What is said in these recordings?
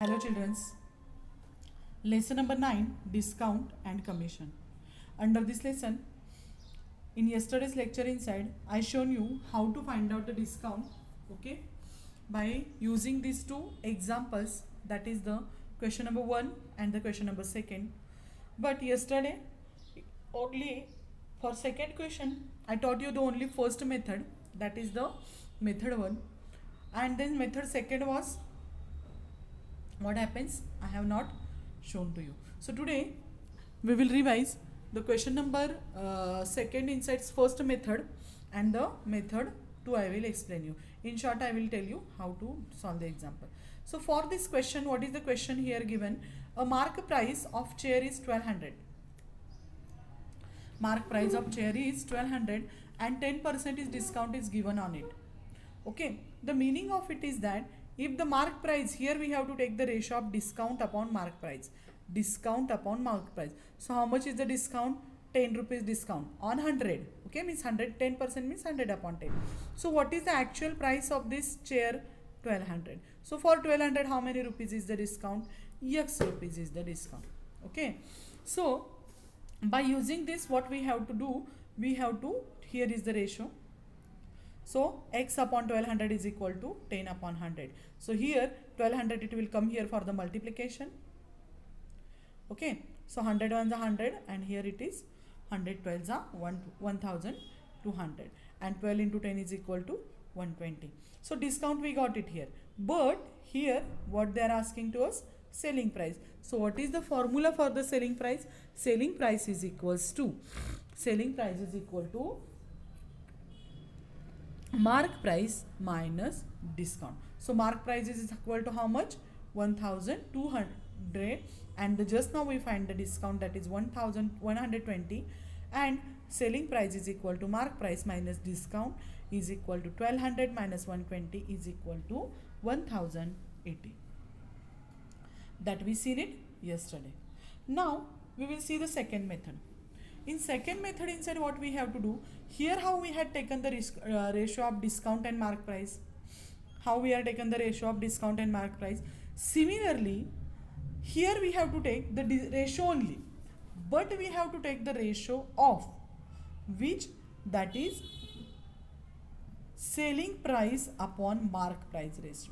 Hello childrens. Lesson number 9, discount and commission. Under this lesson, in yesterday's lecture inside, I shown you how to find out the discount, okay, by using these two examples, that is the question number 1 and the question number 2. But yesterday, only for second question, I taught you the only first method, that is the method 1, and then method 2 was what happens, I have not shown to you. So today we will revise the question number second inside first method, and the method 2 I will explain you. In short, I will tell you how to solve the example. So for this question, what is the question here given? A mark price of chair is 1200. Mark price of chair is 1200 and 10% is discount is given on it. Okay, the meaning of it is that if the mark price, here we have to take the ratio of discount upon mark price. Discount upon mark price. So how much is the discount? 10 rupees discount on 100. Okay, means 100, 10% means 100 upon 10. So what is the actual price of this chair? 1200. So for 1200, how many rupees is the discount? X rupees is the discount. Okay, so by using this, what we have to do? We have to, here is the ratio. So x upon 1200 is equal to 10 upon 100. So here 1200, it will come here for the multiplication. Okay, so 100 ones are 100 and here it is 100 12s are 1200 and 12 into 10 is equal to 120. So discount we got it here, but here what they are asking to us? Selling price. So what is the formula for the selling price? Selling price is equals to mark price minus discount. So mark price is equal to how much? 1200, and just now we find the discount, that is 1120, and selling price is equal to mark price minus discount is equal to 1200 minus 120 is equal to 1080. That we seen it yesterday. Now we will see the second method. In second method inside, what we have to do? Here how we had taken the ratio of discount and mark price. How we have taken the ratio of discount and mark price. Similarly, here we have to take the ratio only, but we have to take the ratio of which, that is selling price upon mark price ratio.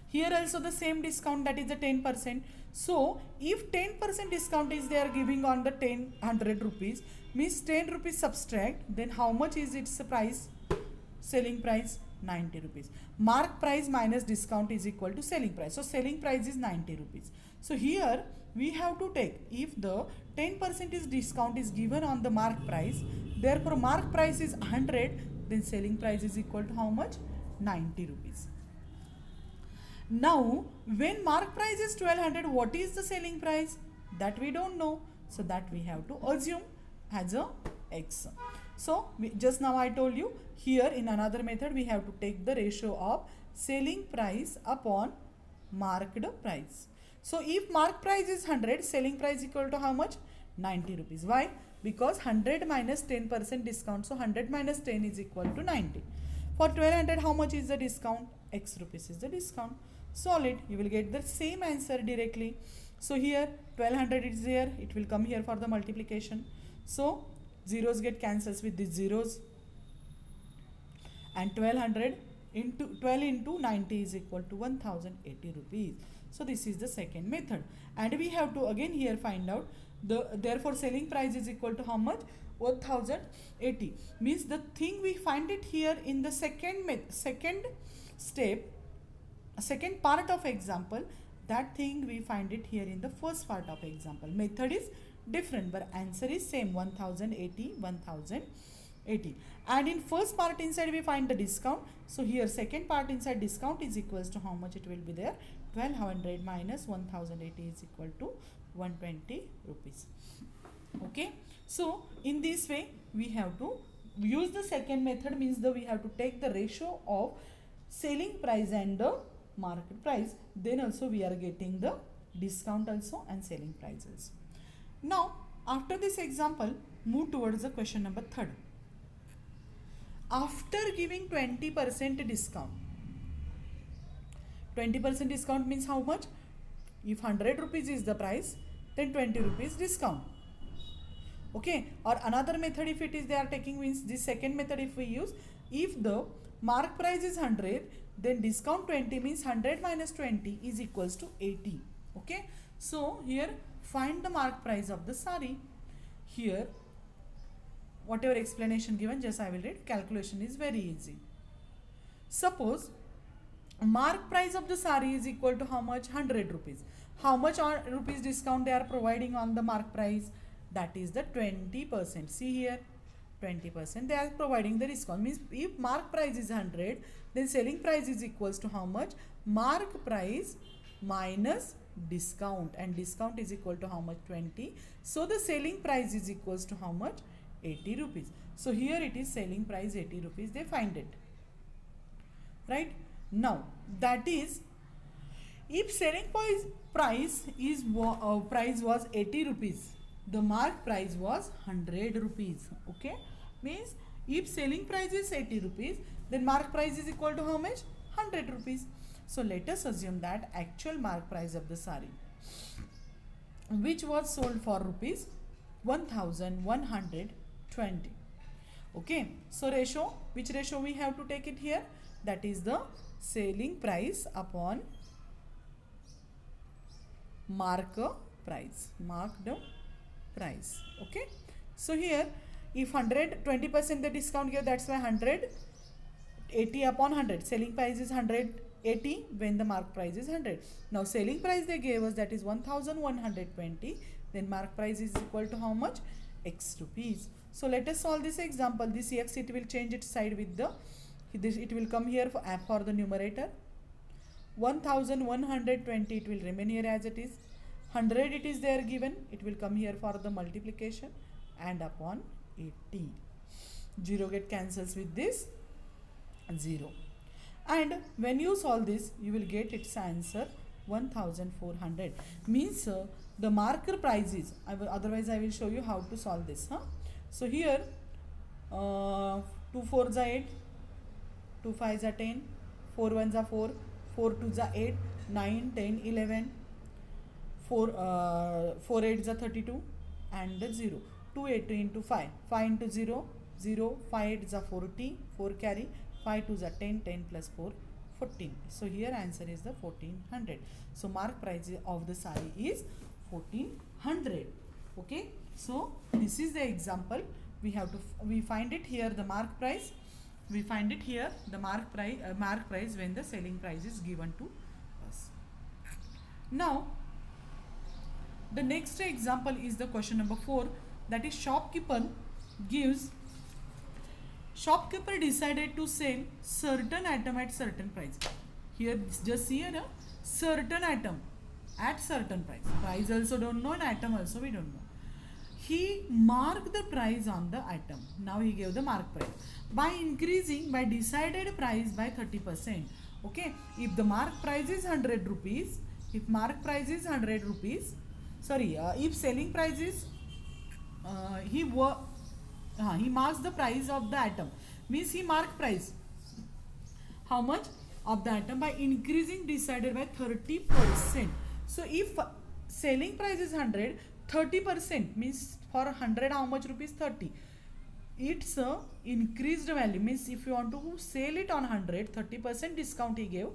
Here also the same discount, that is the 10%. So if 10% discount is they are giving on the 100 rupees, means 10 rupees subtract, then how much is its price? Selling price 90 rupees. Mark price minus discount is equal to selling price. So selling price is 90 rupees. So here we have to take, if the 10% is discount is given on the mark price, therefore mark price is 100, then selling price is equal to how much? 90 rupees. Now, when mark price is 1200, what is the selling price? That we don't know. So that we have to assume as a x. So just now I told you, here in another method we have to take the ratio of selling price upon marked price. So if mark price is 100, selling price equal to how much? 90 rupees. Why? Because 100 minus 10% discount. So 100 minus 10 is equal to 90. For 1200, how much is the discount? X rupees is the discount. Solve it, you will get the same answer directly. So here 1200 is there, it will come here for the multiplication. So zeros get cancels with these zeros, and 1200 into 12 into 90 is equal to 1080 rupees. So this is the second method, and we have to again here find out the, therefore selling price is equal to how much? 1080. Means the thing we find it here in the second step, second part of example, that thing we find it here in the first part of example. Method is different but answer is same, 1080. And in first part inside we find the discount. So here second part inside discount is equals to how much it will be there? 1200 minus 1080 is equal to 120 rupees. Okay, so in this way we have to use the second method, means that we have to take the ratio of selling price and the market price, then also we are getting the discount also and selling prices. Now after this example, move towards the question number 3. After giving 20% discount, 20% discount means how much? If 100 rupees is the price, then 20 rupees discount. Okay, or another method if it is they are taking means this second method if we use, if the mark price is 100, then discount 20 means 100 minus 20 is equals to 80. Okay, so here find the mark price of the sari. Here whatever explanation given, just I will read. Calculation is very easy. Suppose mark price of the sari is equal to how much? 100 rupees. How much rupees discount they are providing on the mark price? That is the 20%. See here, 20% they are providing the discount. Means if mark price is 100, then selling price is equals to how much? Mark price minus discount, and discount is equal to how much? 20. So the selling price is equals to how much? 80 rupees. So here it is selling price 80 rupees. They find it. Right? Now that is, if selling price was 80 rupees, the mark price was 100 rupees. Okay, means if selling price is 80 rupees, then mark price is equal to how much? 100 rupees. So let us assume that actual mark price of the sari, which was sold for rupees 1120. Okay, so ratio, which ratio we have to take it here? That is the selling price upon marked price. Okay, so here if 20% the discount here, that's why 180 upon 100, selling price is 180 when the mark price is 100. Now selling price they gave us, that is 1120, then mark price is equal to how much? X rupees. So let us solve this example. This x, it will change its side with the this, it will come here for the numerator. 1120 it will remain here as it is. 100 it is there given, it will come here for the multiplication, and upon 80. 0 get cancels with this 0. And when you solve this, you will get its answer 1400. Means the marker price is, otherwise I will show you how to solve this. So here 2 4s are 8, 2 5s are 10, 4 1s are 4, 4 2s are 8, 9 10 11, 4 8s are 32, and 0. 2 8 into 5, 5 into 0, 0, 5 8s are 40, 4 carry, 5 2s are 10, 10 plus 4 14. So here answer is the 1400. So mark price of the sari is 1400. Okay, so this is the example. We find it here the mark price. We find it here the mark price when the selling price is given to us. Now the next example is the question number 4, that is shopkeeper decided to sell certain item at certain price. Here just see here, certain item at certain price. Price also don't know and item also we don't know. He marked the price on the item. Now he gave the mark price by increasing by decided price by 30%. Okay, if the mark price is 100 rupees, if selling price is he marks the price of the item, means he mark price how much of the item by increasing decided by 30%. So if selling price is 100, 30% means for 100 how much rupees? 30. It's a increased value, means if you want to sell it on 100, 30% discount he gave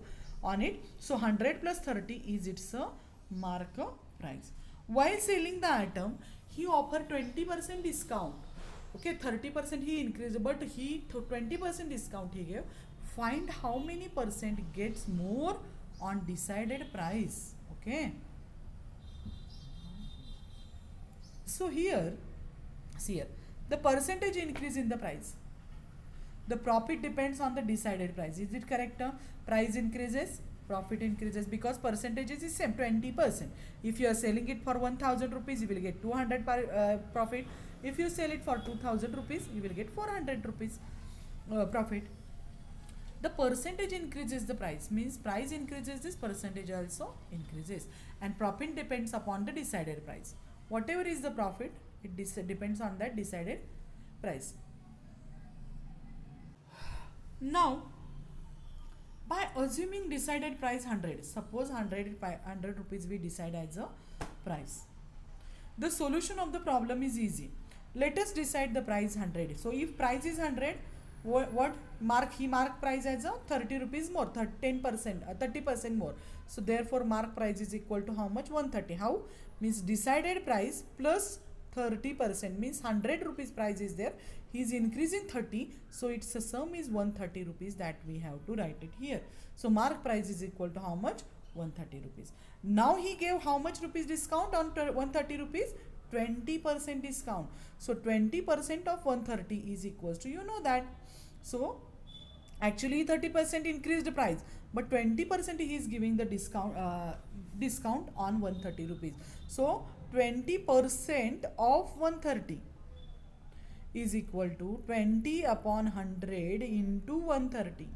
on it. So 100 plus 30 is its mark price. While selling the item, he offered 20% discount. Okay, 30% he increased, but he 20% discount he gave. Find how many percent gets more on decided price. Okay. So here, see here, the percentage increase in the price. The profit depends on the decided price. Is it correct? Price increases, profit increases, because percentages is same, 20%. If you are selling it for 1000 rupees, you will get 200 profit. If you sell it for 2000 rupees, you will get 400 rupees profit. The percentage increases the price, means price increases, this percentage also increases, and profit depends upon the decided price. Whatever is the profit, it depends on that decided price. Now By assuming decided price 100, suppose 100 rupees we decide as a price. The solution of the problem is easy. Let us decide the price 100. So if price is 100, what mark he mark price as a 30 rupees more, 10%, 30% more. So therefore mark price is equal to how much? 130. How? Means decided price plus 30% means 100 rupees price is there. He is increasing 30. So its sum is 130 rupees, that we have to write it here. So mark price is equal to how much? 130 rupees. Now he gave how much rupees discount on 130 rupees? 20% discount. So 20% of 130 is equals to, you know that. So actually 30% increased price, but 20% he is giving the discount on 130 rupees. So 20% of 130 is equal to 20 upon 100 into 130.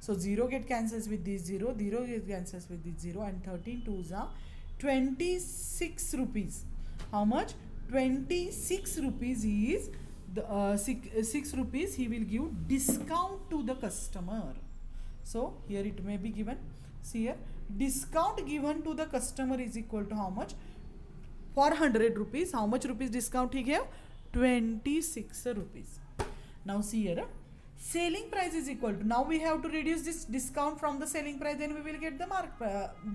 So 0 get cancels with this 0, 0 get cancels with this 0, and 13 2s are 26 rupees. How much? 26 rupees is the 6 rupees he will give discount to the customer. So here it may be given. See here, discount given to the customer is equal to how much? For 100 rupees, how much rupees discount he gave? 26 rupees. Now see here, selling price is equal to, now we have to reduce this discount from the selling price, then we will get the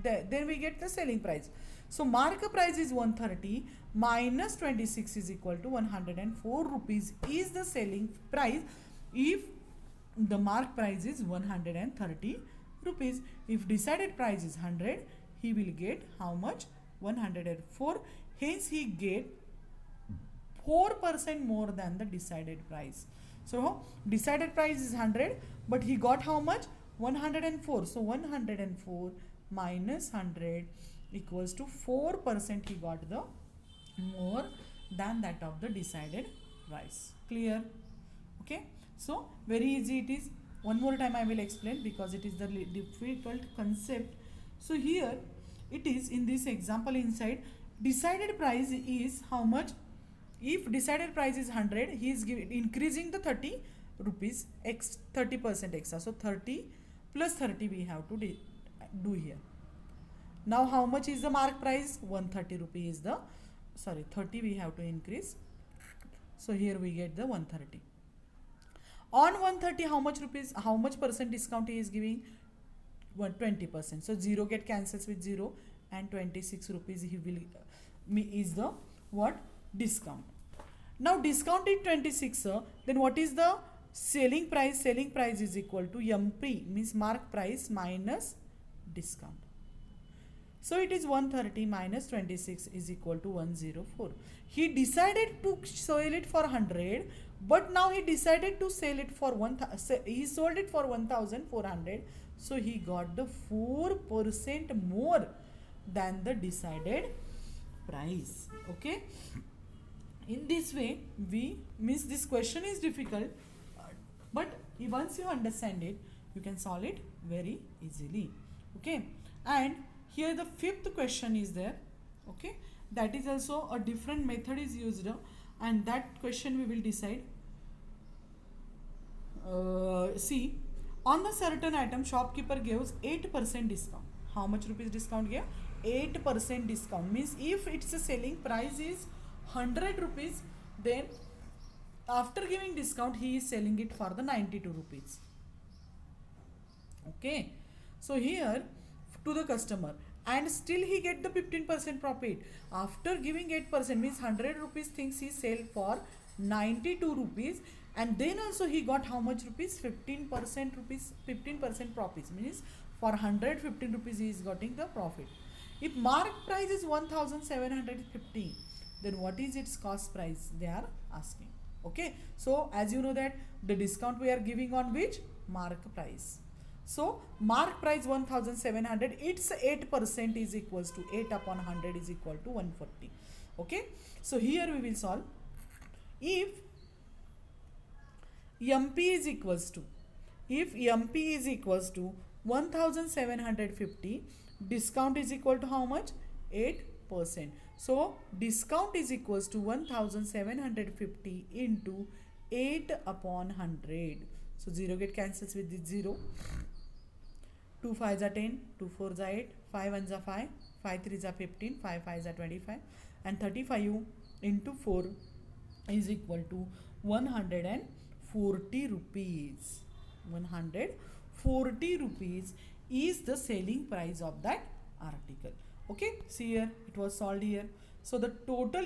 then we get the selling price. So mark price is 130 minus 26 is equal to 104 rupees is the selling price if the mark price is 130 rupees. If decided price is 100, he will get how much? 104. Hence he get 4% more than the decided price. So decided price is 100, but he got how much? 104. So 104 minus 100 equals to 4% he got the more than that of the decided price. Clear? Okay. So very easy it is. One more time I will explain because it is the difficult concept. So here it is in this example inside, decided price is how much? If decided price is 100, he is increasing the 30 rupees, 30% extra. So 30 plus 30 we have to do here. Now how much is the mark price? 130 rupees is the, 30 we have to increase. So here we get the 130. On 130, how much rupees, how much percent discount he is giving? 20%. So 0 get cancels with 0, and 26 rupees he will is the what? Discount. Now discount is 26, then what is the selling price? Selling price is equal to MP, means mark price minus discount. So it is 130 minus 26 is equal to 104. He decided to sell it for 100, but now he decided to sell it for he sold it for 1400. So he got the 4% more than the decided price. Okay. In this way, means this question is difficult, but once you understand it, you can solve it very easily. Okay. And here the fifth question is there. Okay. That is also a different method is used, and that question we will decide. See, on the certain item, shopkeeper gives 8% discount. How much rupees discount gave? 8% discount. Means if its a selling price is 100 rupees, then after giving discount, he is selling it for the 92 rupees. Okay. So here to the customer, and still he get the 15% profit. After giving 8% means 100 rupees things he sell for 92 rupees, and then also he got how much rupees? 15% profit, means for 115 rupees he is getting the profit. If mark price is 1750, then what is its cost price they are asking. Okay. So as you know that the discount we are giving on which? Mark price. So mark price 1700, its 8% is equals to 8 upon 100 is equal to 140. Okay. So here we will solve. If MP is equals to, 1750, discount is equal to how much? 8%. So discount is equals to 1750 into 8 upon 100. So 0 get cancels with this 0. 2 5s are 10, 2 4s are 8, 5 1s are 5, 5 3s are 15, 5 5s are 25, and 35 into 4 is equal to 140 rupees. 140 rupees is the selling price of that article. Okay, see here it was solved here. So the total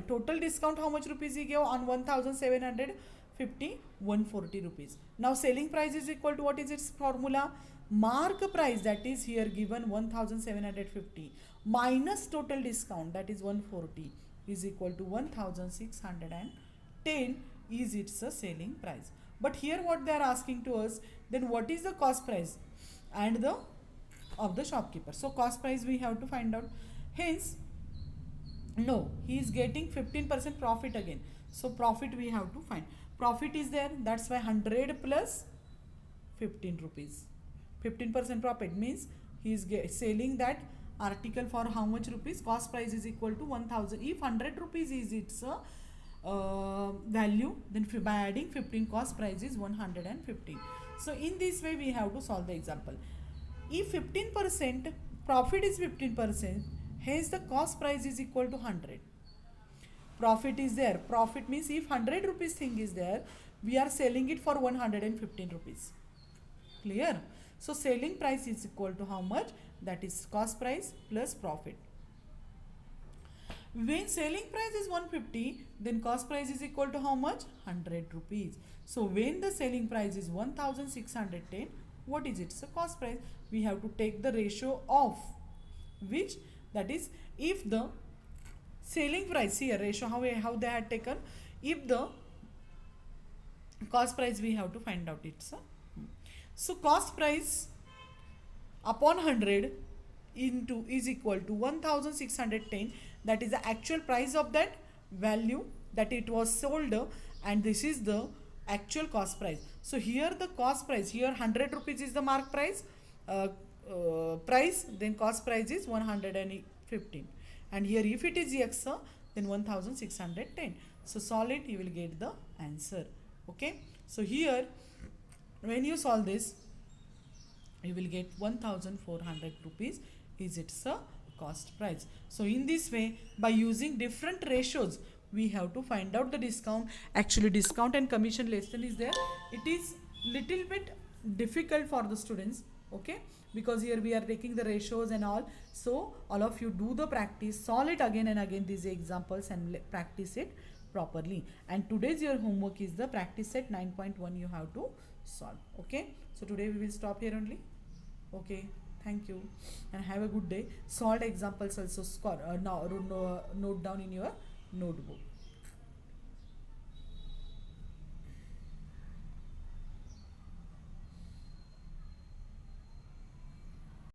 total discount, how much rupees he gave on 1750? 140 rupees. Now selling price is equal to, what is its formula? Mark price, that is here given 1750, minus total discount, that is 140, is equal to 1610 is its selling price. But here what they are asking to us, then what is the cost price and the of the shopkeeper? So cost price we have to find out. Hence, no, he is getting 15% profit again. So profit we have to find. Profit is there, that's why 100 plus 15 rupees. 15% profit means he is selling that article for how much rupees? Cost price is equal to 1000. If 100 rupees is its value, then by adding 15, cost price is 115. So in this way we have to solve the example. If 15% profit is 15%, hence the cost price is equal to 100. Profit is there. Profit means if 100 rupees thing is there, we are selling it for 115 rupees. Clear? So selling price is equal to how much? That is cost price plus profit. When selling price is 150, then cost price is equal to how much? 100 rupees. So when the selling price is 1610, what is its cost price? We have to take the ratio of which, that is, if the selling price, here ratio how they had taken, if the cost price we have to find out its. So cost price upon 100 into is equal to 1610, that is the actual price of that value that it was sold, and this is the actual cost price. So here the cost price, here 100 rupees is the mark price, then cost price is 115, and here if it is X, then 1610. So solve it, you will get the answer. Okay, so here when you solve this, you will get 1400 rupees is its cost price. So in this way, by using different ratios, we have to find out the discount. Actually discount and commission lesson is there. It is little bit difficult for the students, okay, because here we are taking the ratios and all. So all of you do the practice, solve it again and again these examples and practice it properly. And today's your homework is the practice set 9.1 you have to solve. Okay, so today we will stop here only. Okay, thank you and have a good day. Solved examples also note down in your notebook.